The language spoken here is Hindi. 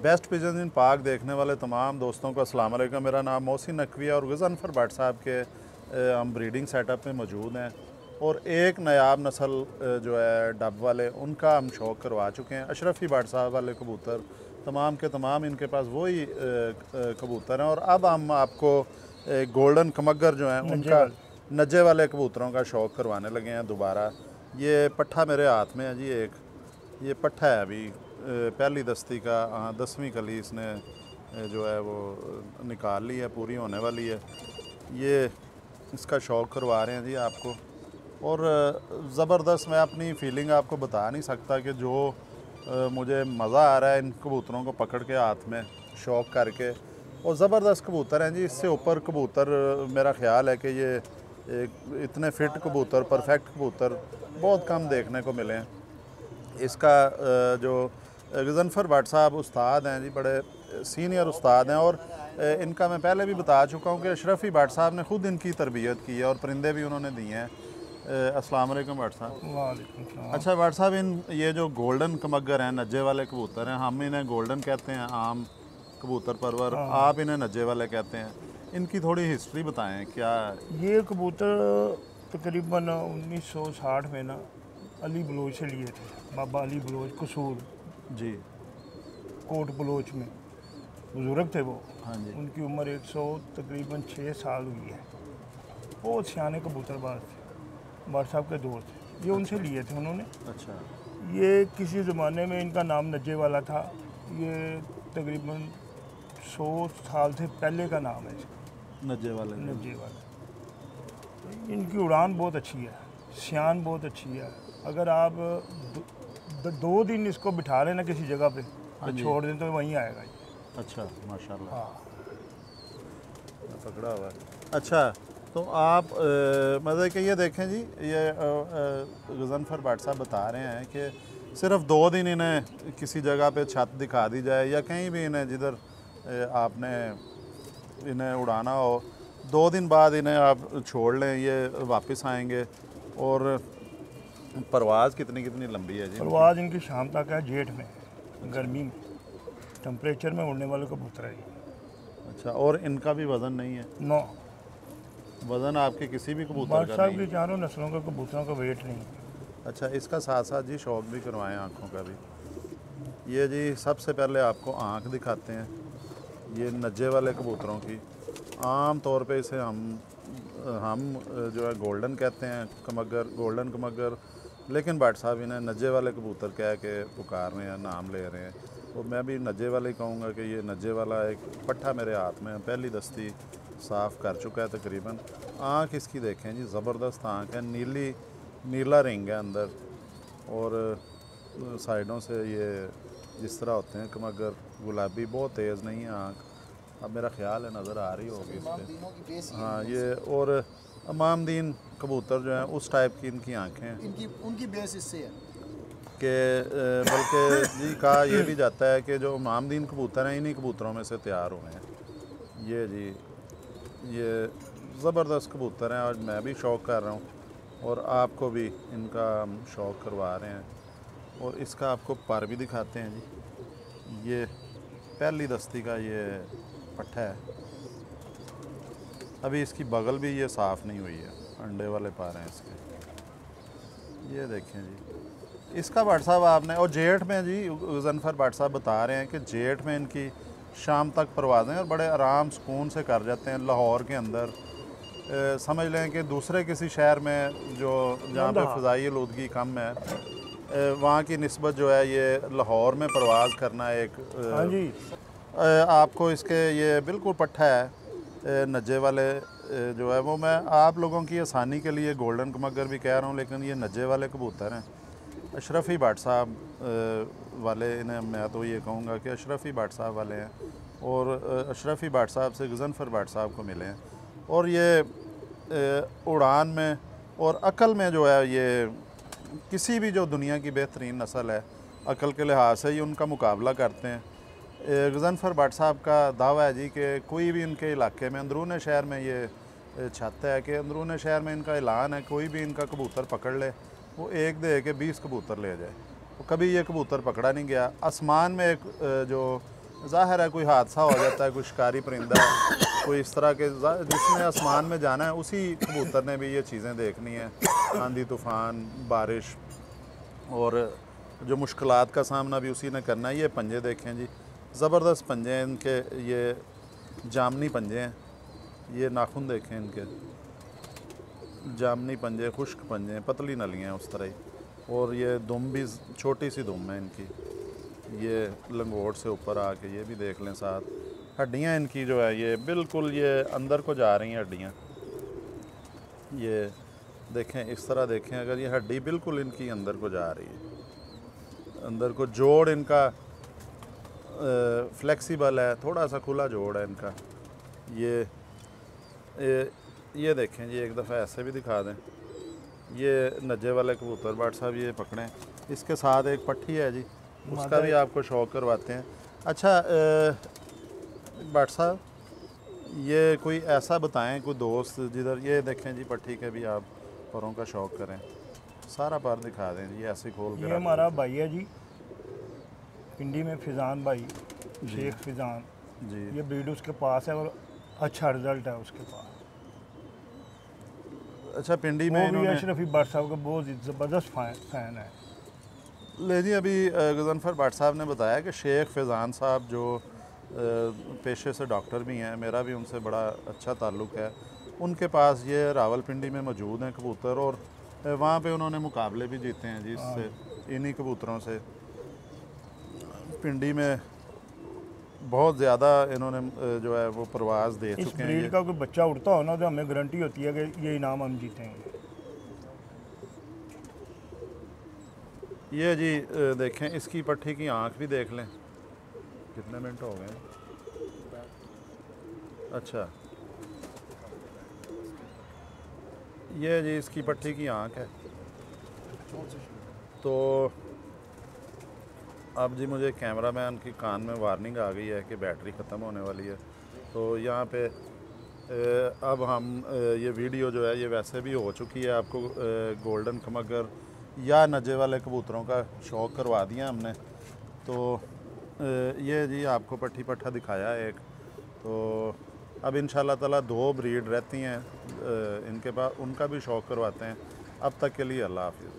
बेस्ट पिजन इन पाक देखने वाले तमाम दोस्तों को अस्सलाम वालेकुम। मेरा नाम मोहसिन नकवी है और गज़नफ़र भट्ट साहब के हम ब्रीडिंग सेटअप में मौजूद हैं और एक नायाब नस्ल जो है डब वाले उनका हम शौक़ करवा चुके हैं। अशरफ़ी भट्ट साहब वाले कबूतर तमाम के तमाम इनके पास वही कबूतर हैं और अब हम आपको गोल्डन कमगर जो हैं उनका नजे वाले कबूतरों का शौक़ करवाने लगे हैं दोबारा। ये पट्ठा मेरे हाथ में है जी, एक ये पट्ठा है अभी पहली दस्ती का, 10वीं कली इसने जो है वो निकाल ली है, पूरी होने वाली है। ये इसका शौक़ करवा रहे हैं जी आपको और ज़बरदस्त मैं अपनी फ़ीलिंग आपको बता नहीं सकता कि जो मुझे मज़ा आ रहा है इन कबूतरों को पकड़ के हाथ में शौक़ करके। और ज़बरदस्त कबूतर हैं जी, इससे ऊपर कबूतर मेरा ख़्याल है कि ये इतने फ़िट कबूतर, परफेक्ट कबूतर बहुत कम देखने को मिले हैं। इसका जो गज़नफ़र भट्ट साहब उस्ताद हैं जी, बड़े सीनियर उस्ताद हैं और इनका मैं पहले भी बता चुका हूँ कि अशरफ़ी भट्ट साहब ने ख़ुद इनकी तरबियत की है और परिंदे भी उन्होंने दिए हैं। अस्सलाम वालेकुम भट्ट साहब। वालेकुम सलाम। अच्छा भट्ट साहब, इन ये जो गोल्डन कमगर हैं, नज्जे वाले कबूतर हैं, हम इन्हें गोल्डन कहते हैं आम कबूतर परवर, आप इन्हें नज्जे वाले कहते हैं, इनकी थोड़ी हिस्ट्री बताएं क्या? ये कबूतर तकरीबन 1960 में ना अली बलोच से लिए थे, बाबा अली बलोच कसूर जी, कोट बलोच में बुज़ुर्ग थे वो। हाँ जी। उनकी उम्र 100 तकरीबन 6 साल हुई है। बहुत सियाने कबूतरबाज थे, भट्ट साहब के दोस्त थे। ये उनसे लिए थे उन्होंने। अच्छा, ये किसी ज़माने में इनका नाम नज्जे वाला था। ये तकरीबन 100 साल से पहले का नाम है नज्जे वाले। नज्जे वाला। इनकी उड़ान बहुत अच्छी है, सियान बहुत अच्छी है। अगर आप 2 दिन इसको बिठा लें ना किसी जगह पे तो छोड़ दें तो वहीं आएगा ये। अच्छा, माशाल्लाह। हाँ, पकड़ा हुआ है। अच्छा, तो आप मतलब कि ये देखें जी, ये गज़नफ़र भट्ट साहब बता रहे हैं कि सिर्फ 2 दिन इन्हें किसी जगह पे छत दिखा दी जाए या कहीं भी इन्हें जिधर आपने इन्हें उड़ाना हो, 2 दिन बाद इन्हें आप छोड़ लें, ये वापस आएंगे। और परवाज़ कितनी कितनी लंबी है जी? परवाज़ इनकी शाम तक है, जेठ में, गर्मी में, टेम्परेचर में उड़ने वाले कबूतर है ये। अच्छा, और इनका भी वज़न नहीं है? नो, वज़न आपके किसी भी कबूतर भट्ट का साहब नहीं की है? चारों नस्लों के कबूतरों का वेट नहीं है। अच्छा, इसका साथ साथ जी शौक़ भी करवाएं आँखों का भी। ये जी सबसे पहले आपको आँख दिखाते हैं, ये नज्जे वाले कबूतरों की। आम तौर पे इसे हम जो है गोल्डन कहते हैं, कमगर, गोल्डन कमगर, लेकिन भट्ट साहब इन्हें नज्जे वाले कबूतर कह के पुकार रहे हैं, नाम ले रहे हैं। तो मैं भी नज्जे वाले ही कहूँगा कि ये नज्जे वाला एक पट्ठा मेरे हाथ में है, पहली दस्ती साफ़ कर चुका है तकरीबन। आँख इसकी देखें जी, ज़बरदस्त आँख है, नीला रिंग है अंदर और साइडों से ये जिस तरह होते हैं कमगर, गुलाबी, बहुत तेज़ नहीं है आँख। अब मेरा ख्याल है नज़र आ रही होगी इस पर। हाँ, ये और अमामदीन कबूतर जो हैं उस टाइप की इनकी आँखें हैं, उनकी बेस इससे है कि बल्कि जी कहा यह भी जाता है कि जो अमामदीन कबूतर हैं इन्हीं कबूतरों में से तैयार हुए हैं। ये जी, ये ज़बरदस्त कबूतर हैं, आज मैं भी शौक़ कर रहा हूँ और आपको भी इनका हम शौक़ करवा रहे हैं। और इसका आपको पर भी दिखाते हैं जी, ये पहली दस्ती का ये पट्ठा है। अभी इसकी बगल भी ये साफ़ नहीं हुई है, अंडे वाले पर हैं इसके। ये देखें जी, इसका भट्ट साहब आपने, और जेठ में जी गज़नफ़र भट्ट साहब बता रहे हैं कि जेठ में इनकी शाम तक परवाज़ें और बड़े आराम सुकून से कर जाते हैं लाहौर के अंदर। समझ लें कि दूसरे किसी शहर में जो जहाँ पे फ़ज़ाई आलूदगी कम है, वहाँ की निस्बत जो है ये लाहौर में परवाज़ करना एक हाँ जी, आपको इसके ये बिल्कुल पट्ठा है नज्जे वाले जो है वो, मैं आप लोगों की आसानी के लिए गोल्डन कमगर भी कह रहा हूँ, लेकिन ये नज्जे वाले कबूतर हैं। अशरफ़ी भट्ट साहब वाले, इन्हें मैं तो ये कहूँगा कि अशरफ़ी भट्ट साहब वाले हैं और अशरफ़ी भट्ट साहब से गज़नफ़र भट्ट साहब को मिले हैं। और ये उड़ान में और अकल में जो है, ये किसी भी जो दुनिया की बेहतरीन नस्ल है अकल के लिहाज से ये उनका मुकाबला करते हैं। गज़नफ़र भट्ट साहब का दावा है जी कि कोई भी इनके इलाके में, अंदरून शहर में ये छत है कि अंदरून शहर में इनका ऐलान है, कोई भी इनका कबूतर पकड़ ले वो एक दे के 20 कबूतर ले जाए। तो कभी ये कबूतर पकड़ा नहीं गया। आसमान में एक जो ज़ाहिर है कोई हादसा हो जाता है, कोई शिकारी परिंदा कोई इस तरह के जिसने आसमान में जाना है, उसी कबूतर ने भी ये चीज़ें देखनी है, आंधी तूफ़ान, बारिश, और जो मुश्किलात का सामना भी उसी ने करना है। ये पंजे देखें जी, ज़बरदस्त पंजे हैं इनके, ये जामनी पंजे हैं। ये नाखून देखें इनके, जामनी पंजे, खुश्क पंजे हैं, पतली नलियाँ हैं उस तरह ही। और ये दुम भी छोटी सी दुम है इनकी, ये लंगोट से ऊपर आके ये भी देख लें साथ। हड्डियाँ इनकी जो है ये बिल्कुल ये अंदर को जा रही हैं हड्डियाँ, ये देखें इस तरह देखें, अगर ये हड्डी बिल्कुल इनकी अंदर को जा रही है, अंदर को जोड़ इनका फ्लेक्सिबल है, थोड़ा सा खुला जोड़ है इनका। ये देखें जी, एक दफ़ा ऐसे भी दिखा दें। ये नज्जे वाले कबूतर भाट साहब ये पकड़ें, इसके साथ एक पट्टी है जी, उसका भी आपको शौक करवाते हैं। अच्छा भाट साहब, ये कोई ऐसा बताएं, कोई दोस्त जिधर, ये देखें जी पट्टी के भी आप परों का शौक करें, सारा पर दिखा दें जी, ऐसे खोल कर। ये हमारा भाई है जी पिंडी में, फिजान भाई, शेख फिजान जी। ये ब्रीड उसके पास है और अच्छा रिजल्ट है उसके पास। अच्छा, पिंडी में वो भी इन्होंने अशरफी भट्ट साहब का बहुत ज़बरदस्त फ़ैन है। ले जी, अभी गज़नफ़र भट्ट साहब ने बताया कि शेख फैज़ान साहब जो पेशे से डॉक्टर भी हैं, मेरा भी उनसे बड़ा अच्छा ताल्लुक़ है। उनके पास ये रावलपिंडी में मौजूद हैं कबूतर, और वहाँ पे उन्होंने मुकाबले भी जीते हैं जी इससे, इन्हीं कबूतरों से। पिंडी में बहुत ज़्यादा इन्होंने जो है वो परवाज़ दे इस चुके हैं। ब्रीड का कोई बच्चा उड़ता हो ना तो हमें गारंटी होती है कि ये इनाम हम जीतेंगे। ये जी देखें, इसकी पट्टी की आँख भी देख लें, कितने मिनट हो गए। अच्छा, ये जी इसकी पट्टी की आँख है। तो अब जी मुझे कैमरामैन की कान में वार्निंग आ गई है कि बैटरी ख़त्म होने वाली है। तो यहाँ पे अब हम ये वीडियो जो है ये वैसे भी हो चुकी है, आपको गोल्डन खमगर या नजे वाले कबूतरों का शौक़ करवा दिया हमने। तो ये जी आपको पट्टी पट्ठा दिखाया एक। तो अब इंशाल्लाह ताला 2 ब्रीड रहती हैं इनके पास, उनका भी शौक़ करवाते हैं। अब तक के लिए अल्लाह हाफ़िज़।